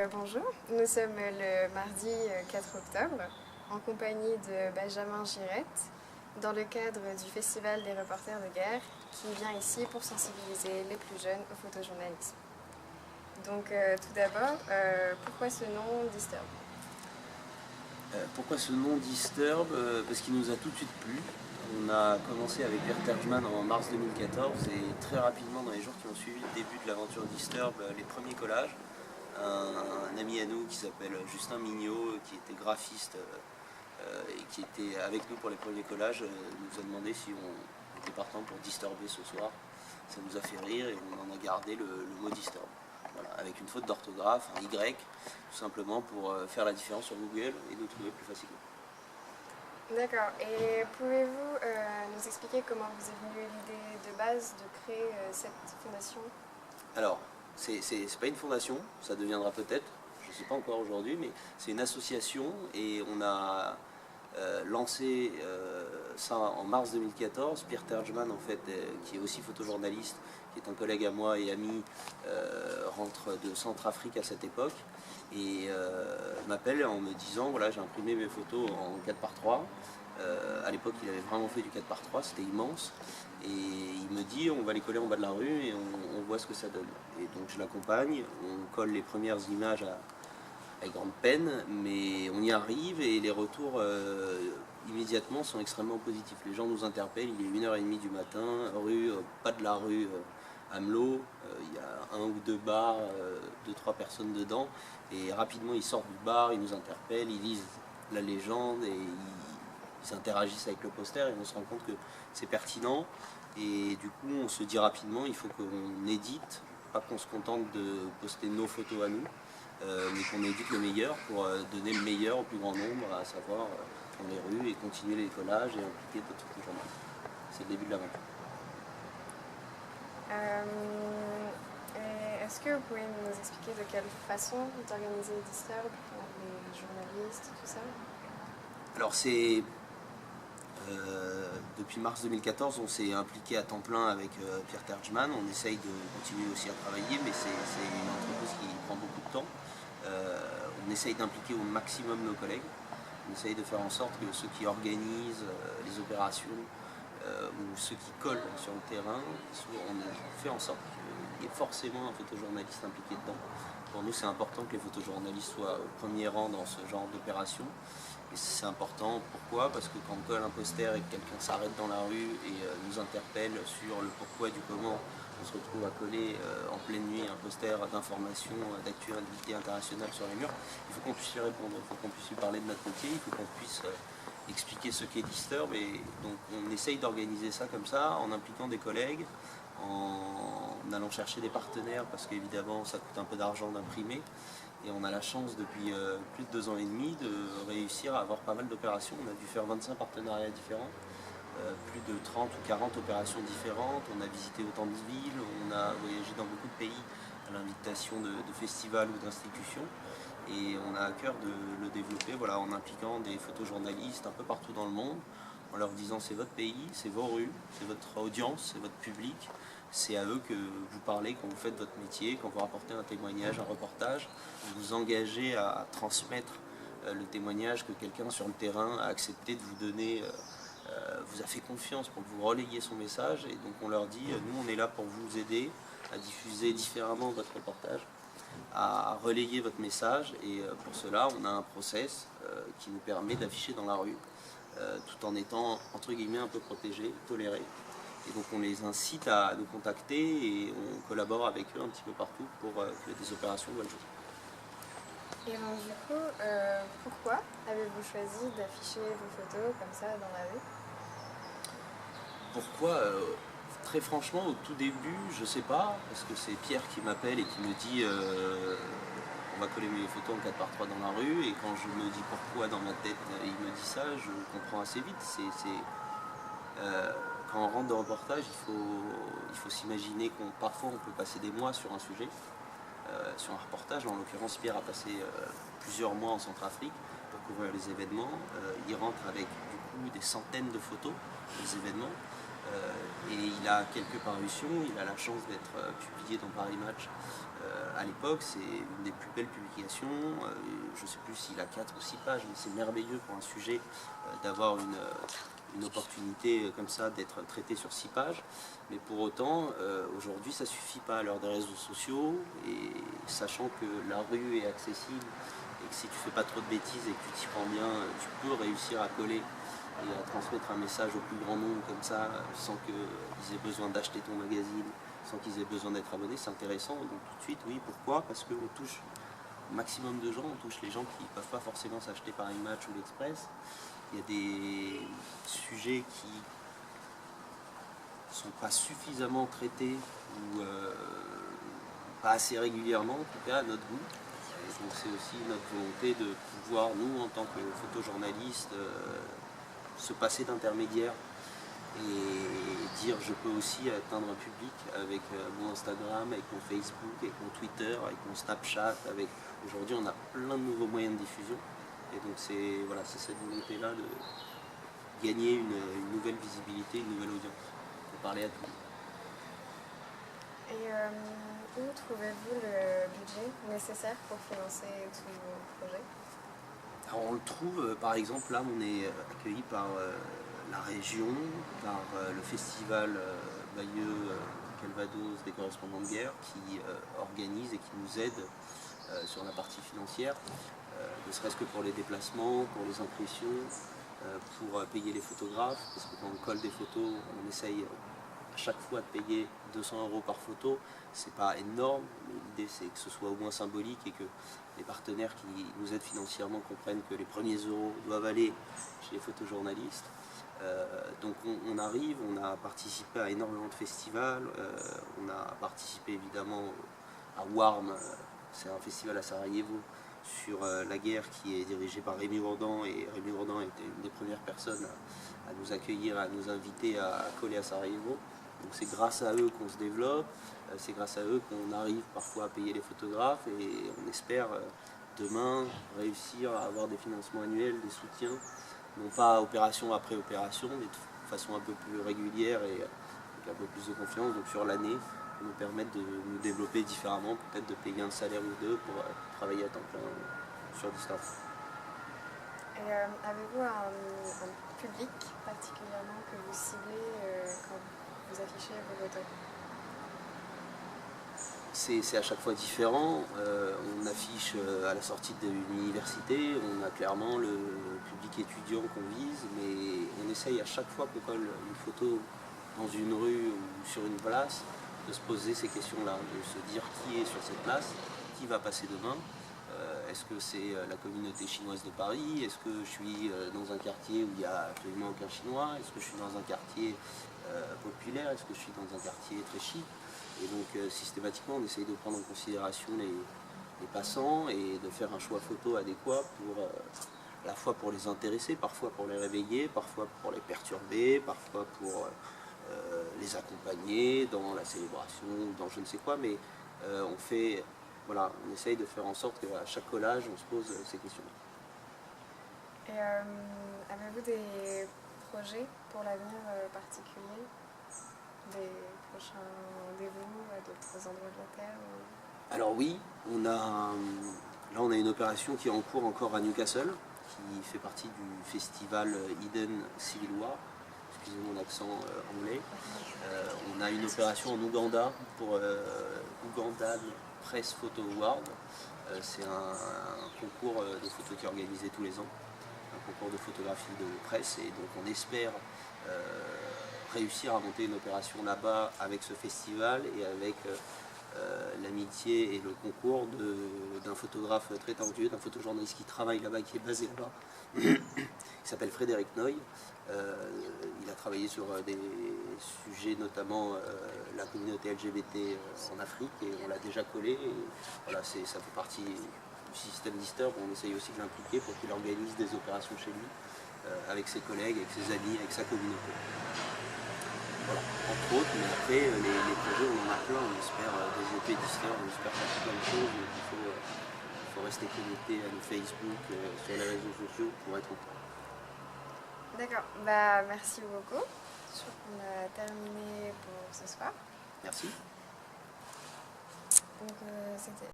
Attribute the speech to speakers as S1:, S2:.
S1: Bonjour, nous sommes le mardi 4 octobre en compagnie de Benjamin Girette dans le cadre du Festival des reporters de guerre qui vient ici pour sensibiliser les plus jeunes au photojournalisme. Donc tout d'abord, pourquoi ce nom Disturb?
S2: Pourquoi ce nom Disturb? Parce qu'il nous a tout de suite plu. On a commencé avec Pierre Terjman en mars 2014 et très rapidement dans les jours qui ont suivi le début de l'aventure Disturb, les premiers collages. Un ami à nous qui s'appelle Justin Mignot, qui était graphiste et qui était avec nous pour les premiers collages, nous a demandé si on était partant pour disturber ce soir. Ça nous a fait rire et on en a gardé le mot disturb. Voilà, avec une faute d'orthographe, un Y, tout simplement pour faire la différence sur Google et nous trouver plus facilement.
S1: D'accord, et pouvez-vous nous expliquer comment vous est venue l'idée de base de créer cette fondation?
S2: Alors, c'est pas une fondation, ça deviendra peut-être, je ne sais pas encore aujourd'hui, mais c'est une association et on a lancé ça en mars 2014. Pierre Terjman, en fait, qui est aussi photojournaliste, qui est un collègue à moi et ami, rentre de Centrafrique à cette époque et m'appelle en me disant voilà, j'ai imprimé mes photos en 4x3. À l'époque, il avait vraiment fait du 4x3, c'était immense. Et il me dit on va les coller en bas de la rue et on voit ce que ça donne. Et donc je l'accompagne, on colle les premières images avec grande peine, mais on y arrive et les retours immédiatement sont extrêmement positifs. Les gens nous interpellent, il est 1h30 du matin, rue, pas de la rue Amelot, il y a un ou deux bars, deux, trois personnes dedans, et rapidement ils sortent du bar, ils nous interpellent, ils lisent la légende et ils interagissent avec le poster et on se rend compte que c'est pertinent. Et du coup, on se dit rapidement, il faut qu'on édite, pas qu'on se contente de poster nos photos à nous, mais qu'on édite le meilleur pour donner le meilleur au plus grand nombre, à savoir dans les rues et continuer les collages et impliquer d'autres photojournalistes. C'est le début de l'aventure.
S1: Est-ce que vous pouvez nous expliquer de quelle façon vous organisez Disturb, les journalistes, tout ça?
S2: Alors c'est depuis mars 2014, on s'est impliqué à temps plein avec Pierre Terjman. On essaye de continuer aussi à travailler, mais c'est une entreprise qui prend beaucoup de temps. On essaye d'impliquer au maximum nos collègues. On essaye de faire en sorte que ceux qui organisent les opérations ou ceux qui collent sur le terrain, on fait en sorte qu'il y ait forcément un photojournaliste impliqué dedans. Pour nous, c'est important que les photojournalistes soient au premier rang dans ce genre d'opération. Et c'est important, pourquoi? Parce que quand on colle un poster et que quelqu'un s'arrête dans la rue et nous interpelle sur le pourquoi du comment on se retrouve à coller en pleine nuit un poster d'information, d'actualité internationale sur les murs, il faut qu'on puisse y répondre, il faut qu'on puisse lui parler de notre métier, il faut qu'on puisse expliquer ce qu'est Disturb. Et donc on essaye d'organiser ça comme ça, en impliquant des collègues, en allant chercher des partenaires, parce qu'évidemment ça coûte un peu d'argent d'imprimer. Et on a la chance depuis plus de 2 ans et demi de réussir à avoir pas mal d'opérations. On a dû faire 25 partenariats différents, plus de 30 ou 40 opérations différentes. On a visité autant de villes, on a voyagé dans beaucoup de pays à l'invitation de festivals ou d'institutions. Et on a à cœur de le développer voilà, en impliquant des photojournalistes un peu partout dans le monde, en leur disant c'est votre pays, c'est vos rues, c'est votre audience, c'est votre public. C'est à eux que vous parlez quand vous faites votre métier, quand vous rapportez un témoignage, un reportage. Vous vous engagez à transmettre le témoignage que quelqu'un sur le terrain a accepté de vous donner, vous a fait confiance pour que vous relayiez son message. Et donc on leur dit, nous on est là pour vous aider à diffuser différemment votre reportage, à relayer votre message. Et pour cela, on a un process qui nous permet d'afficher dans la rue, tout en étant entre guillemets un peu protégé, toléré. Et donc on les incite à nous contacter et on collabore avec eux un petit peu partout pour que des opérations voient le jour.
S1: Et donc du coup, pourquoi avez-vous choisi d'afficher vos photos comme ça dans la rue?
S2: Pourquoi très franchement, au tout début, je sais pas, parce que c'est Pierre qui m'appelle et qui me dit on va coller mes photos en 4x3 dans la rue, et quand je me dis pourquoi dans ma tête il me dit ça, je comprends assez vite. Quand on rentre dans le reportage, il faut s'imaginer qu'on parfois on peut passer des mois sur un sujet, sur un reportage. En l'occurrence, Pierre a passé plusieurs mois en Centrafrique pour couvrir les événements. Il rentre avec du coup des centaines de photos des événements. Et il a quelques parutions, il a la chance d'être publié dans Paris Match à l'époque, c'est une des plus belles publications. Je ne sais plus s'il a 4 ou 6 pages, mais c'est merveilleux pour un sujet d'avoir une opportunité comme ça d'être traité sur 6 pages. Mais pour autant, aujourd'hui, ça ne suffit pas à l'heure des réseaux sociaux. Et sachant que la rue est accessible et que si tu ne fais pas trop de bêtises et que tu t'y prends bien, tu peux réussir à coller et à transmettre un message au plus grand nombre comme ça, sans qu'ils aient besoin d'acheter ton magazine, sans qu'ils aient besoin d'être abonnés, c'est intéressant. Donc tout de suite, oui, pourquoi? Parce qu'on touche au maximum de gens, on touche les gens qui ne peuvent pas forcément s'acheter par Image ou l'Express. Il y a des sujets qui ne sont pas suffisamment traités ou pas assez régulièrement, en tout cas à notre goût. Et donc c'est aussi notre volonté de pouvoir, nous, en tant que photojournalistes, se passer d'intermédiaire et dire je peux aussi atteindre un public avec mon Instagram, avec mon Facebook, avec mon Twitter, avec mon Snapchat. Aujourd'hui on a plein de nouveaux moyens de diffusion et donc c'est voilà, cette volonté là de gagner une nouvelle visibilité, une nouvelle audience, de parler à tout le monde.
S1: Et où trouvez-vous le budget nécessaire pour financer tous vos projets?
S2: Alors on le trouve, par exemple, là on est accueilli par la région, par le festival Bayeux Calvados des correspondants de guerre qui organise et qui nous aide sur la partie financière, ne serait-ce que pour les déplacements, pour les impressions, pour payer les photographes, parce que quand on colle des photos, on essaye à chaque fois de payer 200 € par photo. C'est pas énorme, mais l'idée c'est que ce soit au moins symbolique et que les partenaires qui nous aident financièrement comprennent que les premiers euros doivent aller chez les photojournalistes. Donc on arrive, on a participé à énormément de festivals, on a participé évidemment à WARM, c'est un festival à Sarajevo sur la guerre qui est dirigé par Rémi Rodan, et Rémi Rodan était une des premières personnes à nous accueillir, à nous inviter à coller à Sarajevo. Donc c'est grâce à eux qu'on se développe, c'est grâce à eux qu'on arrive parfois à payer les photographes et on espère demain réussir à avoir des financements annuels, des soutiens, non pas opération après opération, mais de façon un peu plus régulière et avec un peu plus de confiance, donc sur l'année, pour nous permettre de nous développer différemment, peut-être de payer un salaire ou deux pour travailler à temps plein sur distance.
S1: Et avez-vous un public particulièrement que vous ciblez quand vous affichez vos photos?
S2: C'est à chaque fois différent. On affiche à la sortie d'une université, on a clairement le public étudiant qu'on vise, mais on essaye à chaque fois qu'on colle une photo dans une rue ou sur une place, de se poser ces questions-là, de se dire qui est sur cette place, qui va passer demain. Est-ce que c'est la communauté chinoise de Paris? Est-ce que je suis dans un quartier où il n'y a absolument aucun chinois? Est-ce que je suis dans un quartier populaire? Est-ce que je suis dans un quartier très chic? Et donc systématiquement on essaye de prendre en considération les passants et de faire un choix photo adéquat pour à la fois pour les intéresser, parfois pour les réveiller, parfois pour les perturber, parfois pour les accompagner dans la célébration, dans je ne sais quoi, mais on fait, voilà, on essaye de faire en sorte qu'à chaque collage on se pose ces questions-là.
S1: Et avez-vous des projets pour l'avenir particuliers? Des prochains rendez-vous à d'autres endroits de la Terre
S2: Alors oui, là on a une opération qui est en cours encore à Newcastle, qui fait partie du festival Eden Civil War, excusez mon accent anglais. On a une opération en Ouganda pour Ugandan Press Photo Award. C'est un concours de photos qui est organisé tous les ans, un concours de photographie de presse, et donc on espère réussir à monter une opération là-bas avec ce festival et avec l'amitié et le concours d'un photographe très talentueux, d'un photojournaliste qui travaille là-bas, qui est basé là-bas, qui s'appelle Frédéric Noy. Il a travaillé sur des sujets, notamment la communauté LGBT en Afrique, et on l'a déjà collé. Et voilà, ça fait partie du système Disturb. On essaye aussi de l'impliquer pour qu'il organise des opérations chez lui, avec ses collègues, avec ses amis, avec sa communauté. Voilà, entre autres, mais après les projets on en a plein, on espère développer Disturb, on espère faire plein de choses, donc il faut rester connecté à nos Facebook, sur les réseaux sociaux pour être au courant.
S1: D'accord, bah merci beaucoup. Je crois qu'on a terminé pour ce soir.
S2: Merci.
S1: Donc c'était